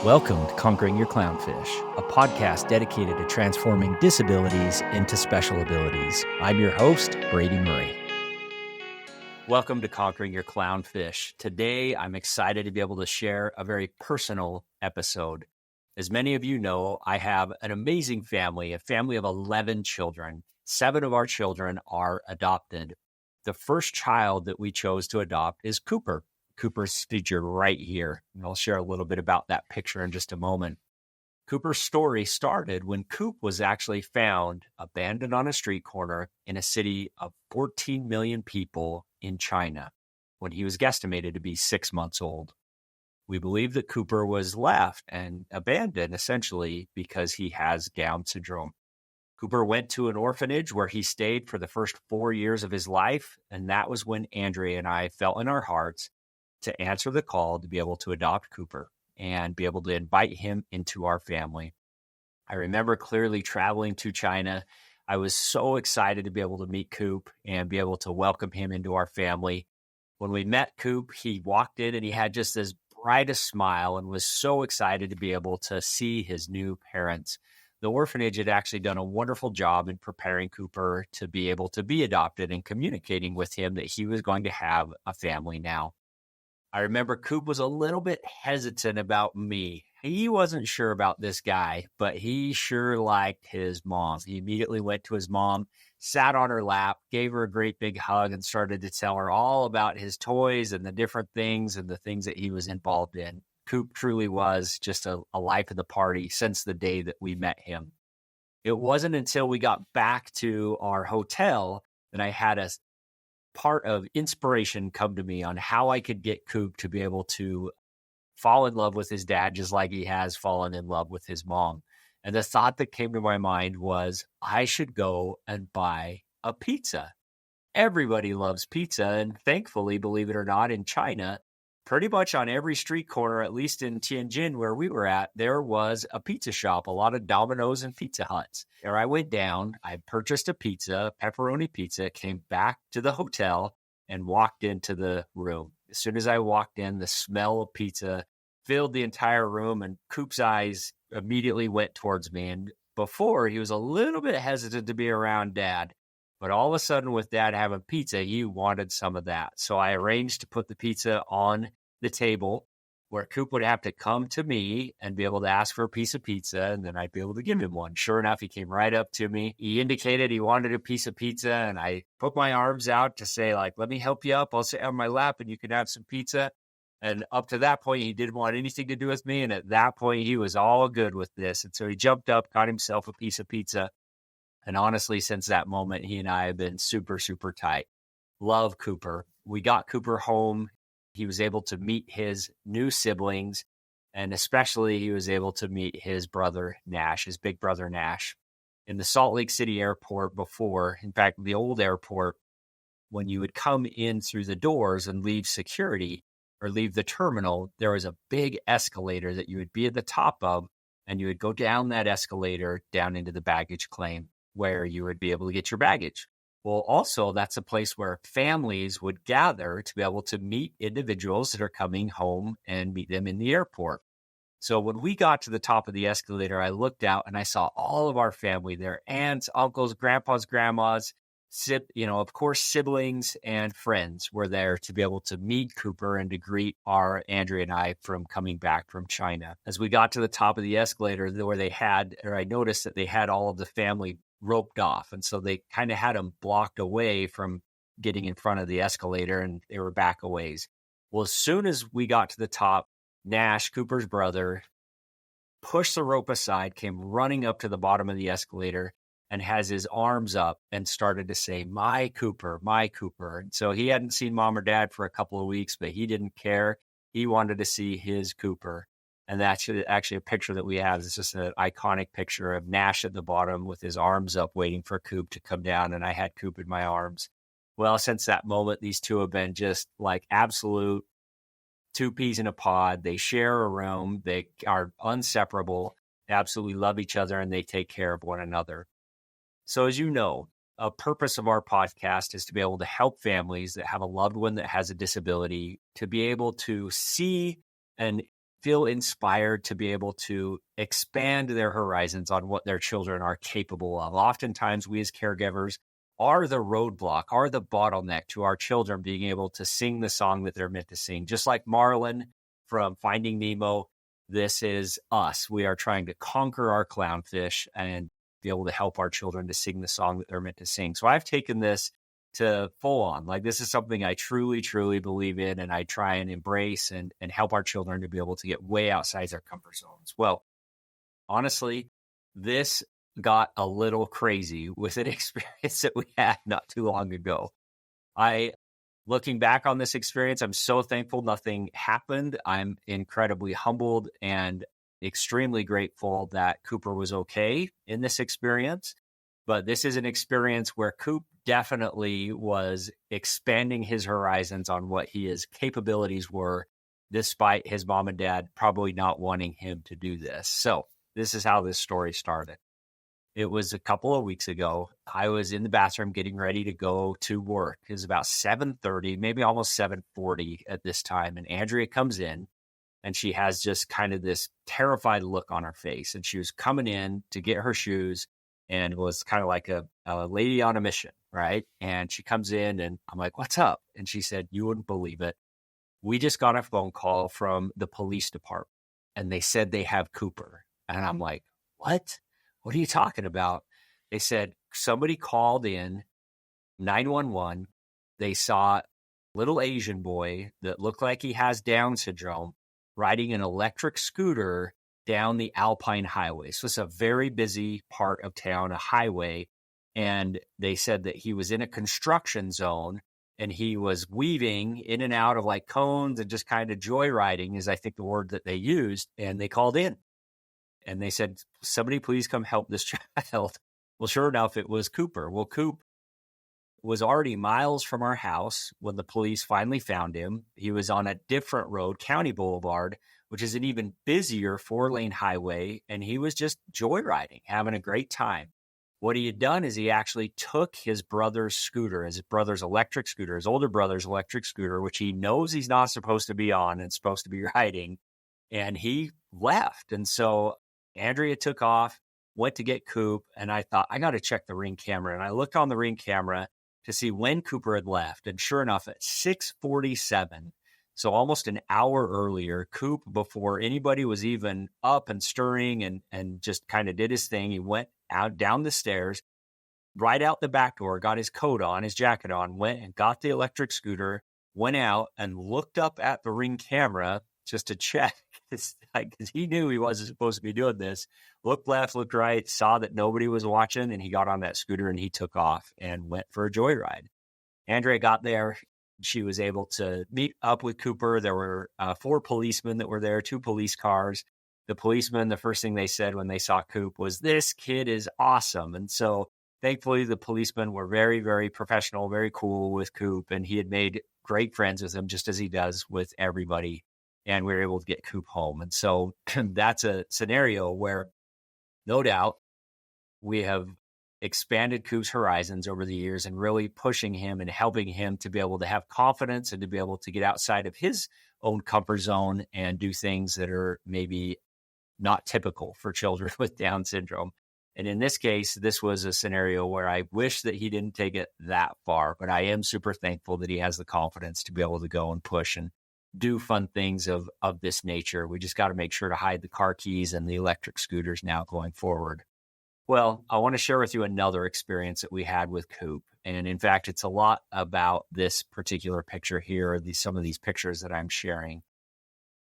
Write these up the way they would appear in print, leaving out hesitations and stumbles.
Welcome to Conquering Your Clownfish, a podcast dedicated to transforming disabilities into special abilities. I'm your host, Brady Murray. Welcome to Conquering Your Clownfish. Today, I'm excited to be able to share a very personal episode. As many of you know, I have an amazing family, a family of 11 children. 7 of our children are adopted. The first child that we chose to adopt is Cooper. Cooper's featured right here, and I'll share a little bit about that picture in just a moment. Cooper's story started when Coop was actually found abandoned on a street corner in a city of 14 million people in China when he was guesstimated to be 6 months old. We believe that Cooper was left and abandoned essentially because he has Down syndrome. Cooper went to an orphanage where he stayed for the first 4 years of his life, and that was when Andrea and I felt in our hearts to answer the call to be able to adopt Cooper and be able to invite him into our family. I remember clearly traveling to China. I was so excited to be able to meet Coop and be able to welcome him into our family. When we met Coop, he walked in and he had just this brightest smile and was so excited to be able to see his new parents. The orphanage had actually done a wonderful job in preparing Cooper to be able to be adopted and communicating with him that he was going to have a family now. I remember Coop was a little bit hesitant about me. He wasn't sure about this guy, but he sure liked his mom. He immediately went to his mom, sat on her lap, gave her a great big hug, and started to tell her all about his toys and the different things and the things that he was involved in. Coop truly was just a life of the party since the day that we met him. It wasn't until we got back to our hotel that I had a part of inspiration come to me on how I could get Coop to be able to fall in love with his dad, just like he has fallen in love with his mom. And the thought that came to my mind was I should go and buy a pizza. Everybody loves pizza. And thankfully, believe it or not, in China, pretty much on every street corner, at least in Tianjin where we were at, there was a pizza shop, a lot of Domino's and Pizza Huts. There I went down, I purchased a pizza, pepperoni pizza, came back to the hotel and walked into the room. As soon as I walked in, the smell of pizza filled the entire room and Coop's eyes immediately went towards me. And before, he was a little bit hesitant to be around Dad. But all of a sudden, with Dad having pizza, he wanted some of that. So I arranged to put the pizza on the table where Coop would have to come to me and be able to ask for a piece of pizza, and then I'd be able to give him one. Sure enough, he came right up to me. He indicated he wanted a piece of pizza, and I put my arms out to say, like, let me help you up. I'll sit on my lap, and you can have some pizza. And up to that point, he didn't want anything to do with me. And at that point, he was all good with this. And so he jumped up, got himself a piece of pizza. And honestly, since that moment, he and I have been super, super tight. Love Cooper. We got Cooper home. He was able to meet his new siblings, and especially he was able to meet his brother, Nash, his big brother, Nash. In the Salt Lake City airport before, in fact, the old airport, when you would come in through the doors and leave security or leave the terminal, there was a big escalator that you would be at the top of, and you would go down that escalator down into the baggage claim, where you would be able to get your baggage. Well, also, that's a place where families would gather to be able to meet individuals that are coming home and meet them in the airport. So when we got to the top of the escalator, I looked out and I saw all of our family there, aunts, uncles, grandpas, grandmas, of course, siblings and friends were there to be able to meet Cooper and to greet our Andrea and I from coming back from China. As we got to the top of the escalator where I noticed that they had all of the family roped off. And so they kind of had them blocked away from getting in front of the escalator, and they were back a ways. Well, as soon as we got to the top, Nash, Cooper's brother, pushed the rope aside, came running up to the bottom of the escalator and has his arms up and started to say, my Cooper, my Cooper. And so he hadn't seen Mom or Dad for a couple of weeks, but he didn't care. He wanted to see his Cooper. And that's actually a picture that we have. It's just an iconic picture of Nash at the bottom with his arms up waiting for Coop to come down. And I had Coop in my arms. Well, since that moment, these two have been just like absolute two peas in a pod. They share a room. They are inseparable. They absolutely love each other, and they take care of one another. So as you know, a purpose of our podcast is to be able to help families that have a loved one that has a disability to be able to see and feel inspired to be able to expand their horizons on what their children are capable of. Oftentimes, we as caregivers are the roadblock, are the bottleneck to our children being able to sing the song that they're meant to sing. Just like Marlin from Finding Nemo, this is us. We are trying to conquer our clownfish and be able to help our children to sing the song that they're meant to sing. So I've taken this to full on. Like, this is something I truly, truly believe in, and I try and embrace and help our children to be able to get way outside their comfort zones. Well, honestly, this got a little crazy with an experience that we had not too long ago. Looking back on this experience, I'm so thankful nothing happened. I'm incredibly humbled and extremely grateful that Cooper was okay in this experience. But this is an experience where Coop definitely was expanding his horizons on what his capabilities were, despite his mom and dad probably not wanting him to do this. So this is how this story started. It was a couple of weeks ago. I was in the bathroom getting ready to go to work. It was about 7:30, maybe almost 7:40 at this time. And Andrea comes in and she has just kind of this terrified look on her face. And she was coming in to get her shoes and was kind of like a lady on a mission, right? And she comes in and I'm like, "What's up?" And she said, "You wouldn't believe it. We just got a phone call from the police department and they said they have Cooper." And I'm like, "What? What are you talking about?" They said somebody called in 911. They saw a little Asian boy that looked like he has Down syndrome riding an electric scooter down the Alpine Highway. So it's a very busy part of town, a highway. And they said that he was in a construction zone and he was weaving in and out of like cones and just kind of joyriding is, I think, the word that they used. And they called in. And they said, "Somebody please come help this child." Well, sure enough, it was Cooper. Well, Coop was already miles from our house when the police finally found him. He was on a different road, County Boulevard, which is an even busier 4-lane highway. And he was just joyriding, having a great time. What he had done is he actually took his brother's scooter, his brother's electric scooter, his older brother's electric scooter, which he knows he's not supposed to be on and supposed to be riding, and he left. And so Andrea took off, went to get Coop, and I thought, I got to check the Ring camera. And I looked on the Ring camera to see when Cooper had left. And sure enough, at 6:47, so almost an hour earlier, Coop, before anybody was even up and stirring and just kind of did his thing, he went out down the stairs, right out the back door, got his coat on, his jacket on, went and got the electric scooter, went out and looked up at the Ring camera just to check, because he knew he wasn't supposed to be doing this. Looked left, looked right, saw that nobody was watching, and he got on that scooter and he took off and went for a joyride. Andrea got there. She was able to meet up with Cooper. There were 4 policemen that were there, 2 police cars. The policemen, the first thing they said when they saw Coop was, "This kid is awesome." And so thankfully, the policemen were very, very professional, very cool with Coop, and he had made great friends with him, just as he does with everybody. And we were able to get Coop home. And so that's a scenario where, no doubt, we have expanded Coop's horizons over the years and really pushing him and helping him to be able to have confidence and to be able to get outside of his own comfort zone and do things that are maybe not typical for children with Down syndrome. And in this case, this was a scenario where I wish that he didn't take it that far, but I am super thankful that he has the confidence to be able to go and push and do fun things of this nature. We just got to make sure to hide the car keys and the electric scooters now going forward. Well, I want to share with you another experience that we had with Coop. And in fact, it's a lot about this particular picture here, or some of these pictures that I'm sharing.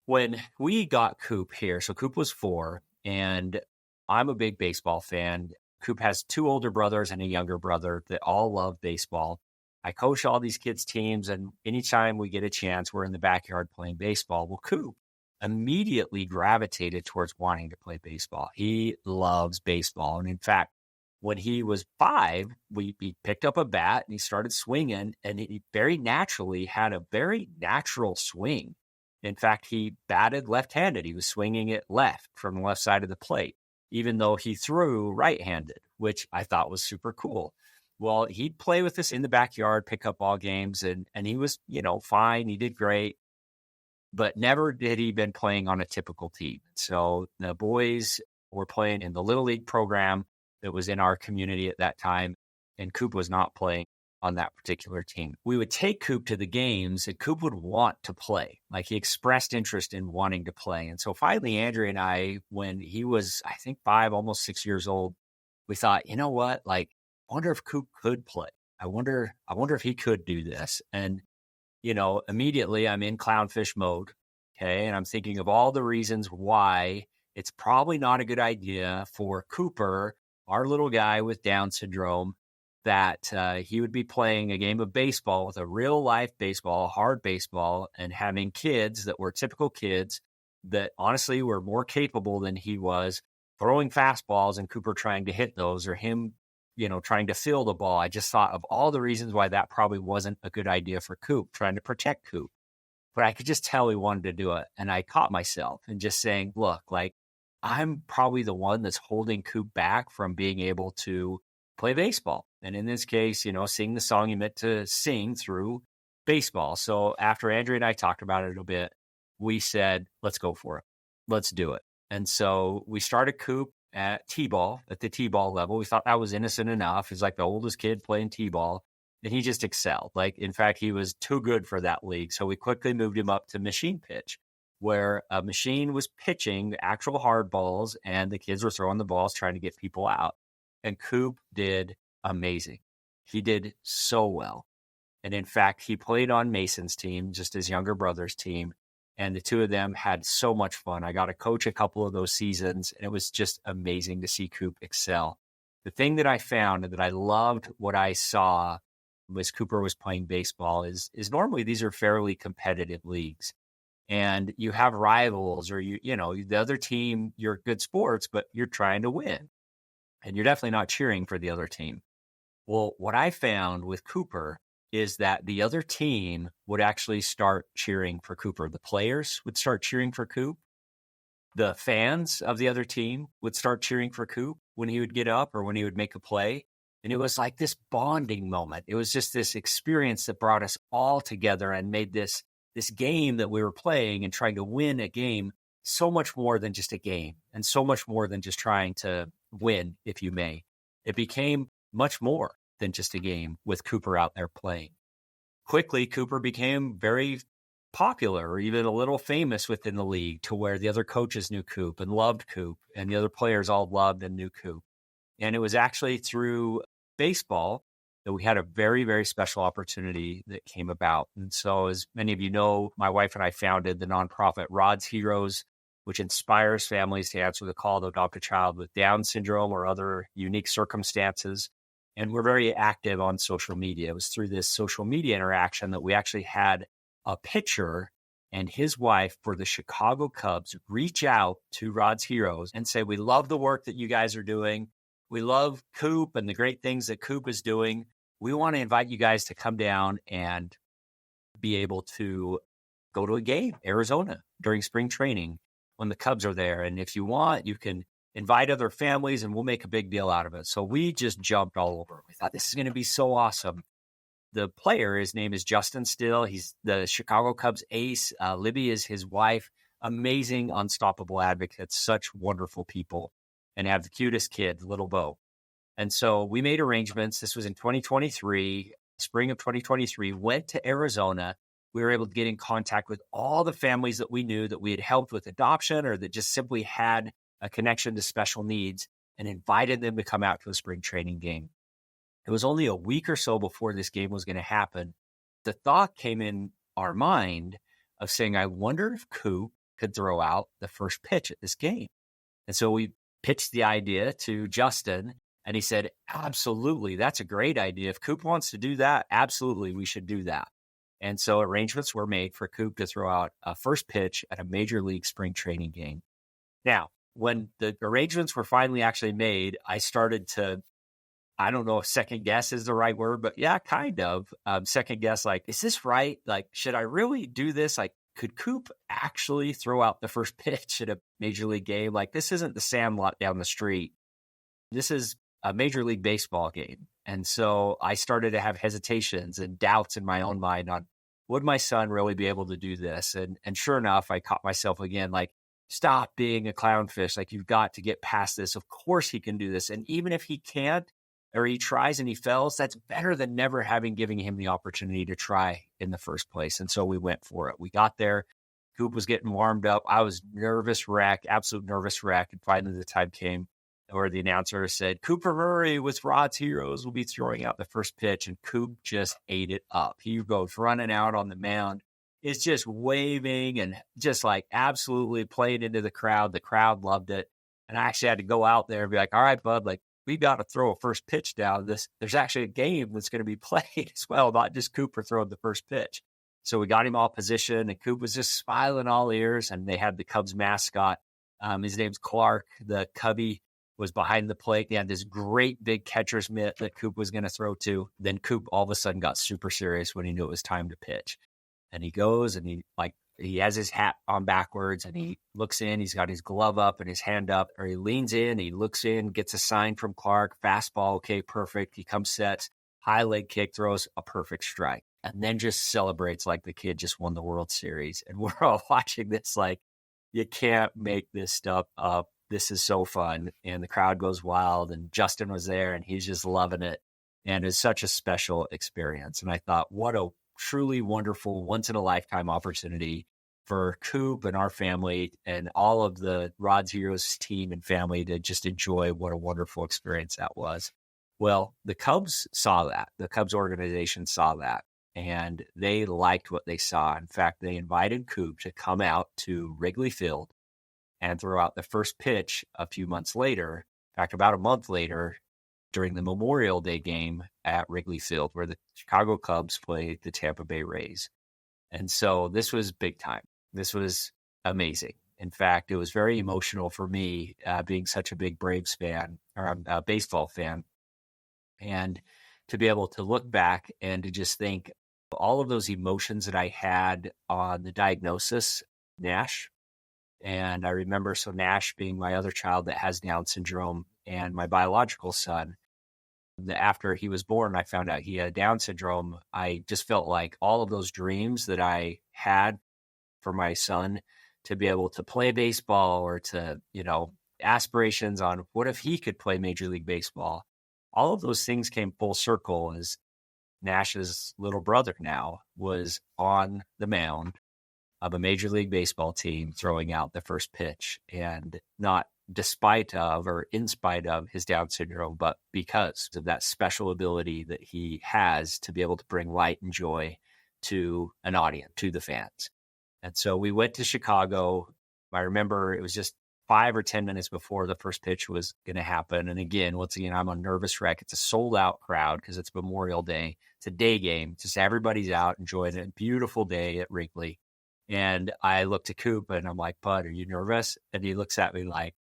When we got Coop here, so Coop was 4, and I'm a big baseball fan. Coop has 2 older brothers and a younger brother that all love baseball. I coach all these kids' teams, and anytime we get a chance, we're in the backyard playing baseball. Well, Coop immediately gravitated towards wanting to play baseball. He loves baseball. And in fact, when he was 5, he picked up a bat and he started swinging, and he very naturally had a very natural swing. In fact, he batted left-handed. He was swinging it left from the left side of the plate, even though he threw right-handed, which I thought was super cool. Well, he'd play with us in the backyard, pick up ball games, and he was, fine. He did great. but never did he been playing on a typical team. So the boys were playing in the Little League program that was in our community at that time, and Coop was not playing on that particular team. We would take Coop to the games, and Coop would want to play. Like, he expressed interest in wanting to play. And so finally, Andrea and I, when he was, I think, 5, almost 6 years old, we thought, you know what? Like, I wonder if Coop could play. I wonder if he could do this. And, immediately I'm in clownfish mode. Okay. And I'm thinking of all the reasons why it's probably not a good idea for Cooper, our little guy with Down syndrome, that he would be playing a game of baseball with a real life baseball, hard baseball, and having kids that were typical kids that honestly were more capable than he was throwing fastballs and Cooper trying to hit those, or him, trying to fill the ball. I just thought of all the reasons why that probably wasn't a good idea for Coop, trying to protect Coop. But I could just tell he wanted to do it. And I caught myself and just saying, look, like, I'm probably the one that's holding Coop back from being able to play baseball. And in this case, sing the song he meant to sing through baseball. So after Andrea and I talked about it a bit, we said, let's go for it. Let's do it. And so we started Coop at the T-ball level. We thought that was innocent enough. He's like the oldest kid playing T-ball, and he just excelled. Like, in fact, he was too good for that league. So we quickly moved him up to machine pitch, where a machine was pitching the actual hard balls and the kids were throwing the balls trying to get people out. And Coop did amazing. He did so well. And in fact, he played on Mason's team, just his younger brother's team. And the two of them had so much fun. I got to coach a couple of those seasons, and it was just amazing to see Coop excel. The thing that I found and that I loved what I saw was Cooper was playing baseball is normally these are fairly competitive leagues. And you have rivals, or the other team, you're good sports, but you're trying to win. And you're definitely not cheering for the other team. Well, what I found with Cooper is that the other team would actually start cheering for Cooper. The players would start cheering for Coop. The fans of the other team would start cheering for Coop when he would get up or when he would make a play. And it was like this bonding moment. It was just this experience that brought us all together and made this game that we were playing and trying to win a game so much more than just a game, and so much more than just trying to win, if you may. It became much more than just a game with Cooper out there playing. Quickly, Cooper became very popular, or even a little famous within the league, to where the other coaches knew Coop and loved Coop, and the other players all loved and knew Coop. And it was actually through baseball that we had a very, very special opportunity that came about. And so, as many of you know, my wife and I founded the nonprofit Rod's Heroes, which inspires families to answer the call to adopt a child with Down syndrome or other unique circumstances. And we're very active on social media. It was through this social media interaction that we actually had a pitcher and his wife for the Chicago Cubs reach out to Rod's Heroes and say, we love the work that you guys are doing. We love Coop and the great things that Coop is doing. We want to invite you guys to come down and be able to go to a game, Arizona, during spring training when the Cubs are there. And if you want, you can invite other families and we'll make a big deal out of it. So we just jumped all over. We thought this is going to be so awesome. The player, his name is Justin Still. He's the Chicago Cubs ace. Libby is his wife. Amazing, unstoppable advocates, such wonderful people, and have the cutest kid, little Bo. And so we made arrangements. This was in 2023, spring of 2023, went to Arizona. We were able to get in contact with all the families that we knew that we had helped with adoption or that just simply had a connection to special needs, and invited them to come out to a spring training game. It was only a week or so before this game was going to happen. The thought came in our mind of saying, I wonder if Coop could throw out the first pitch at this game. And so we pitched the idea to Justin, and he said, absolutely, that's a great idea. If Coop wants to do that, absolutely, we should do that. And so arrangements were made for Coop to throw out a first pitch at a major league spring training game. Now, when the arrangements were finally actually made, I started to, I don't know if second guess is the right word, but yeah, kind of second guess, like, is this right? Like, should I really do this? Like, could Coop actually throw out the first pitch at a major league game? Like, this isn't the Sandlot down the street. This is a major league baseball game. And so I started to have hesitations and doubts in my own mind on would my son really be able to do this? And sure enough, I caught myself again, like, stop being a clownfish. Like, you've got to get past this. Of course he can do this. And even if he can't, or he tries and he fails, that's better than never having given him the opportunity to try in the first place. And so we went for it. We got there. Coop was getting warmed up. I was nervous wreck, absolute nervous wreck. And finally the time came where the announcer said, Cooper Murray with Rod's Heroes will be throwing out the first pitch. And Coop just ate it up. He goes running out on the mound. It's just waving and just like absolutely playing into the crowd. The crowd loved it. And I actually had to go out there and be like, all right, bud, like, we got to throw a first pitch down. There's actually a game that's going to be played as well, not just Cooper throwing the first pitch. So we got him all positioned, and Coop was just smiling all ears. And they had the Cubs mascot. His name's Clark. The Cubby was behind the plate. They had this great big catcher's mitt that Coop was going to throw to. Then Coop all of a sudden got super serious when he knew it was time to pitch. And he goes and he has his hat on backwards and he looks in, he's got his glove up and his hand up, or he leans in, he looks in, gets a sign from Clark, fastball, okay, perfect. He comes sets, high leg kick, throws a perfect strike, and then just celebrates like the kid just won the World Series. And we're all watching this like, you can't make this stuff up. This is so fun. And the crowd goes wild, and Justin was there and he's just loving it. And it's such a special experience. And I thought, what a truly wonderful once-in-a-lifetime opportunity for Coop and our family and all of the Rod's Heroes team and family to just enjoy what a wonderful experience that was. Well, the Cubs saw that. The Cubs organization saw that, and they liked what they saw. In fact, they invited Coop to come out to Wrigley Field and throw out the first pitch a few months later. In fact, about a month later, during the Memorial Day game at Wrigley Field, where the Chicago Cubs played the Tampa Bay Rays. And so this was big time. This was amazing. In fact, it was very emotional for me, being such a big Braves fan, or a baseball fan, and to be able to look back and to just think all of those emotions that I had on the diagnosis, NASH. And I remember, so Nash being my other child that has Down syndrome, and my biological son, after he was born, I found out he had Down syndrome. I just felt like all of those dreams that I had for my son to be able to play baseball, or to, aspirations on what if he could play Major League Baseball. All of those things came full circle as Nash's little brother now was on the mound of a Major League Baseball team throwing out the first pitch, and not despite of or in spite of his Down syndrome, but because of that special ability that he has to be able to bring light and joy to an audience, to the fans. And so we went to Chicago. I remember it was just 5 or 10 minutes before the first pitch was going to happen. And once again, I'm a nervous wreck. It's a sold out crowd because it's Memorial Day. It's a day game. Just everybody's out enjoying it. Beautiful day at Wrigley. And I looked at Coop and I'm like, Bud, are you nervous? And he looks at me like,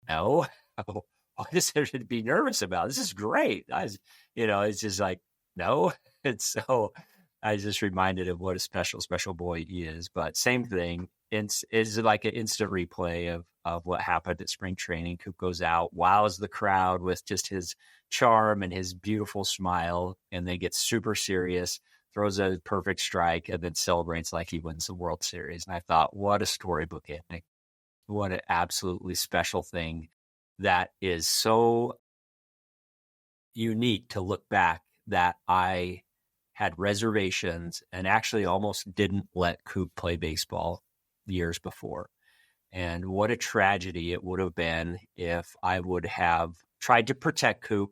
no. What is there to be nervous about? This is great. It's just like, no. And so I just reminded of what a special, special boy he is. But same thing. It's like an instant replay of what happened at spring training. Coop goes out, wows the crowd with just his charm and his beautiful smile, and then gets super serious, throws a perfect strike, and then celebrates like he wins the World Series. And I thought, what a storybook ending. What an absolutely special thing that is so unique to look back, that I had reservations and actually almost didn't let Coop play baseball years before. And what a tragedy it would have been if I would have tried to protect Coop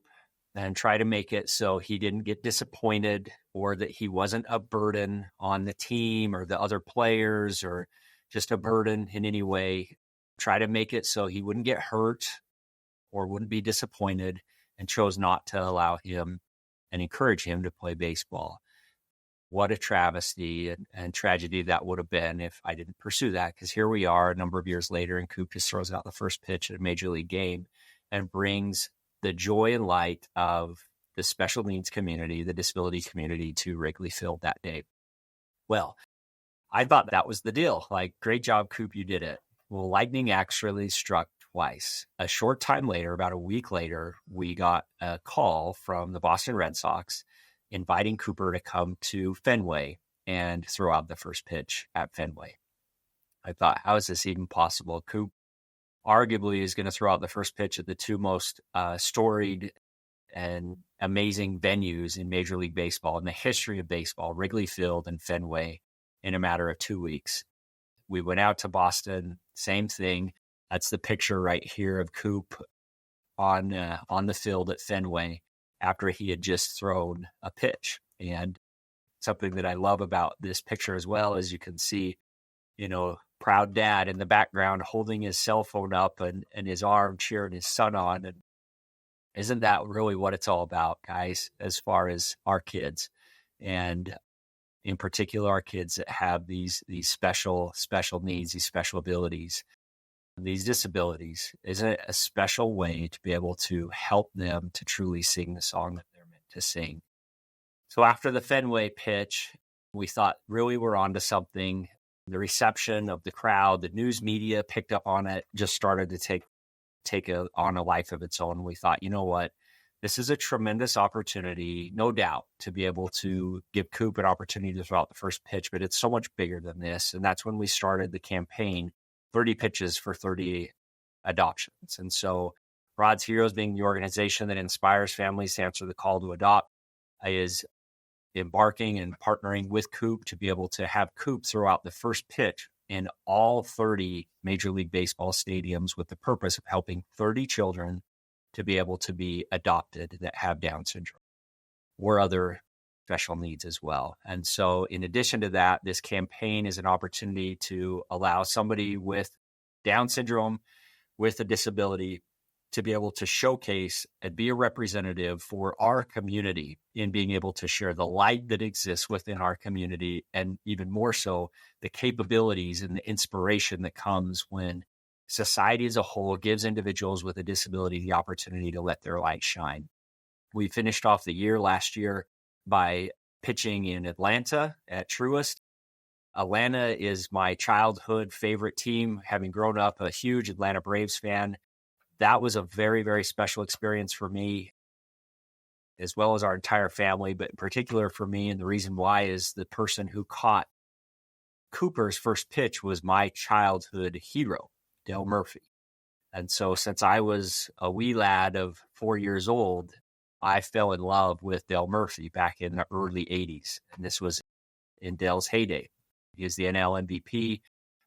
and try to make it so he didn't get disappointed, or that he wasn't a burden on the team or the other players, or just a burden in any way. Try to make it so he wouldn't get hurt or wouldn't be disappointed, and chose not to allow him and encourage him to play baseball. What a travesty and tragedy that would have been if I didn't pursue that, because here we are a number of years later, and Coop just throws out the first pitch at a major league game and brings the joy and light of the special needs community, the disability community, to Wrigley Field that day. Well, I thought that was the deal. Like, great job, Coop, you did it. Well, lightning actually struck twice. A short time later, about a week later, we got a call from the Boston Red Sox inviting Cooper to come to Fenway and throw out the first pitch at Fenway. I thought, how is this even possible? Coop arguably is going to throw out the first pitch at the two most storied and amazing venues in Major League Baseball, in the history of baseball, Wrigley Field and Fenway, in a matter of 2 weeks. We went out to Boston, same thing. That's the picture right here of Coop on the field at Fenway after he had just thrown a pitch. And something that I love about this picture as well is you can see, proud dad in the background holding his cell phone up and his arm cheering his son on. And isn't that really what it's all about, guys, as far as our kids, and in particular our kids that have these special needs, these special abilities, these disabilities? Isn't it a special way to be able to help them to truly sing the song that they're meant to sing? So after the Fenway pitch, we thought really we're onto something. The reception of the crowd, the news media picked up on it, just started to take on a life of its own. We thought, you know what, this is a tremendous opportunity, no doubt, to be able to give Coop an opportunity to throw out the first pitch, but it's so much bigger than this. And that's when we started the campaign, 30 pitches for 30 adoptions. And so Rod's Heroes, being the organization that inspires families to answer the call to adopt, is embarking and partnering with Coop to be able to have Coop throw out the first pitch in all 30 Major League Baseball stadiums, with the purpose of helping 30 children to be able to be adopted that have Down syndrome or other special needs as well. And so in addition to that, this campaign is an opportunity to allow somebody with Down syndrome, with a disability, to be able to showcase and be a representative for our community in being able to share the light that exists within our community, and even more so, the capabilities and the inspiration that comes when society as a whole gives individuals with a disability the opportunity to let their light shine. We finished off the year last year by pitching in Atlanta at Truist. Atlanta is my childhood favorite team, having grown up a huge Atlanta Braves fan. That was a very, very special experience for me, as well as our entire family, but in particular for me. And the reason why is the person who caught Cooper's first pitch was my childhood hero, Dale Murphy. And so since I was a wee lad of 4 years old, I fell in love with Dale Murphy back in the early 80s. And this was in Dale's heyday. He was the NL MVP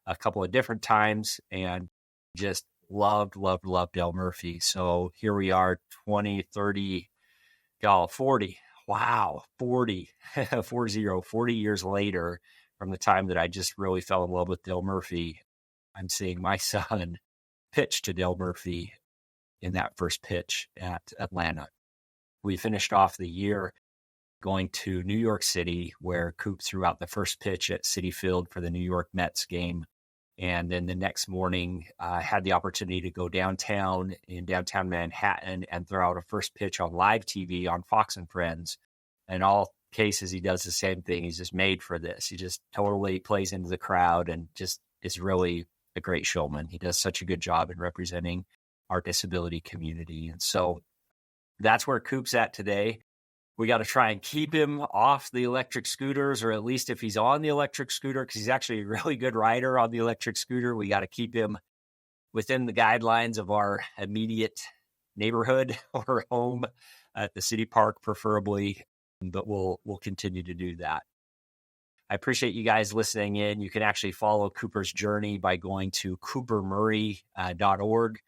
a couple of different times, and just loved Dale Murphy. So here we are, 20, 30, 40. Wow, 40, 40 years later from the time that I just really fell in love with Dale Murphy. I'm seeing my son pitch to Dale Murphy in that first pitch at Atlanta. We finished off the year going to New York City, where Coop threw out the first pitch at Citi Field for the New York Mets game. And then the next morning, I had the opportunity to go downtown in downtown Manhattan and throw out a first pitch on live TV on Fox and Friends. In all cases, he does the same thing. He's just made for this. He just totally plays into the crowd and just is really a great showman. He does such a good job in representing our disability community. And so that's where Coop's at today. We got to try and keep him off the electric scooters, or at least if he's on the electric scooter, because he's actually a really good rider on the electric scooter, we got to keep him within the guidelines of our immediate neighborhood or home at the city park, preferably, but we'll continue to do that. I appreciate you guys listening in. You can actually follow Cooper's journey by going to coopermurray.org.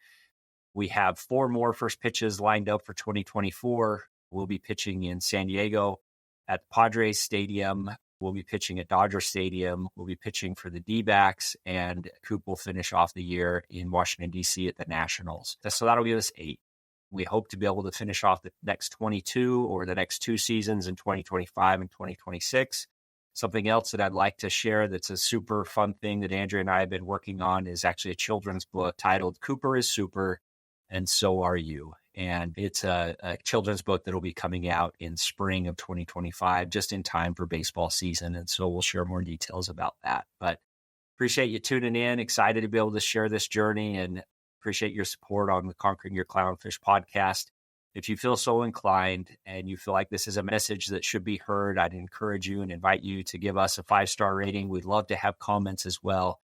We have 4 more first pitches lined up for 2024. We'll be pitching in San Diego at Padres Stadium. We'll be pitching at Dodger Stadium. We'll be pitching for the D-backs, and Coop will finish off the year in Washington, D.C. at the Nationals. So that'll give us 8. We hope to be able to finish off the next 22 or the next 2 seasons in 2025 and 2026. Something else that I'd like to share that's a super fun thing that Andrea and I have been working on is actually a children's book titled Cooper is Super, and So Are You. And it's a children's book that will be coming out in spring of 2025, just in time for baseball season. And so we'll share more details about that. But appreciate you tuning in. Excited to be able to share this journey, and appreciate your support on the Conquering Your Clownfish podcast. If you feel so inclined and you feel like this is a message that should be heard, I'd encourage you and invite you to give us a 5-star rating. We'd love to have comments as well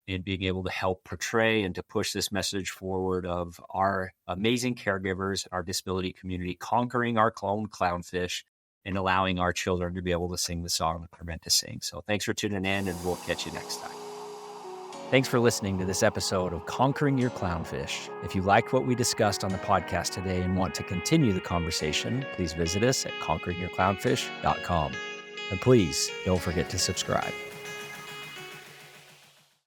in being able to help portray and to push this message forward of our amazing caregivers, our disability community, conquering our clownfish and allowing our children to be able to sing the song that they're meant to sing. So thanks for tuning in, and we'll catch you next time. Thanks for listening to this episode of Conquering Your Clownfish. If you liked what we discussed on the podcast today and want to continue the conversation, please visit us at conqueringyourclownfish.com. And please don't forget to subscribe.